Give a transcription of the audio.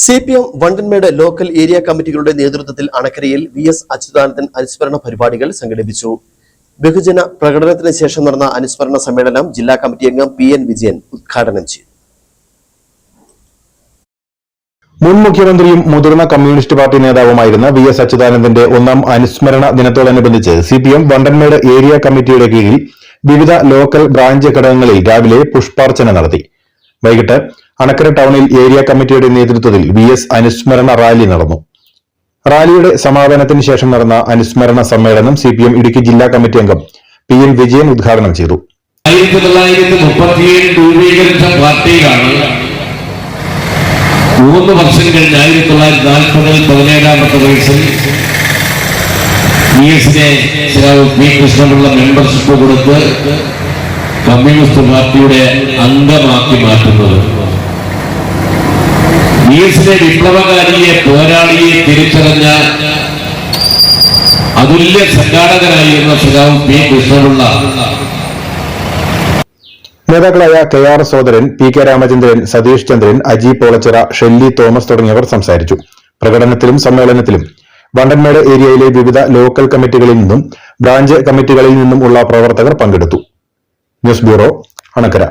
CPM Vandanmedu local area കമ്മിറ്റികളുടെ നേതൃത്വത്തിൽ അണക്കരയിൽ VS Achuthanandan അനുസ്മരണ പരിപാടികൾ സംഘടിപ്പിച്ചു. ബഹുജന പ്രകടനത്തിന് ശേഷം നടന്ന അനുസ്മരണ സമ്മേളനം ജില്ലാ കമ്മിറ്റി അംഗം PN വിജയൻ ഉദ്ഘാടനം ചെയ്തു. മുൻ മുഖ്യമന്ത്രിയും മുതിർന്ന കമ്മ്യൂണിസ്റ്റ് പാർട്ടി നേതാവുമായിരുന്ന VS അച്യുതാനന്ദന്റെ ഒന്നാം അനുസ്മരണ ദിനത്തോടനുബന്ധിച്ച് CPM വണ്ടൻമേട് ഏരിയ കമ്മിറ്റിയുടെ കീഴിൽ വിവിധ ലോക്കൽ ബ്രാഞ്ച് ഘടകങ്ങളിൽ രാവിലെ പുഷ്പാർച്ചന നടത്തി. വൈകിട്ട് അണക്കര ടൗണിൽ ഏരിയ കമ്മിറ്റിയുടെ നേതൃത്വത്തിൽ VS അനുസ്മരണ റാലി നടന്നു. റാലിയുടെ സമാപനത്തിന് ശേഷം നടന്ന അനുസ്മരണ സമ്മേളനം CPM ഇടുക്കി ജില്ലാ കമ്മിറ്റി അംഗം PN വിജയൻ ഉദ്ഘാടനം ചെയ്തു. 1937 രൂപീകരിച്ച പാർട്ടിയിലാണ് 3 വർഷം കഴിഞ്ഞ് 1940 17ാമത്തെ വയസ്സിൽ VSനെ P. കൃഷ്ണപിള്ള മെമ്പർഷിപ്പ് കൊടുത്ത് കമ്മ്യൂണിസ്റ്റ് പാർട്ടിയുടെ അംഗമാക്കി മാറ്റുന്നത്. VSനെ വിപ്ലവകാരിയെ പോരാളിയെ തിരിച്ചറിഞ്ഞ അതുല്യ സംഘാടകനായിരുന്ന P. കൃഷ്ണപിള്ള നേതാക്കളായ KR Sodaran, PK Ramachandran, Satheesh Chandran, Aji Polachira, Shelly Thomas തുടങ്ങിയവർ സംസാരിച്ചു. പ്രകടനത്തിലും സമ്മേളനത്തിലും വണ്ടൻമേട് ഏരിയയിലെ വിവിധ ലോക്കൽ കമ്മിറ്റികളിൽ നിന്നും ബ്രാഞ്ച് കമ്മിറ്റികളിൽ നിന്നും ഉള്ള പ്രവർത്തകർ പങ്കെടുത്തു. News bureau, Anakkara.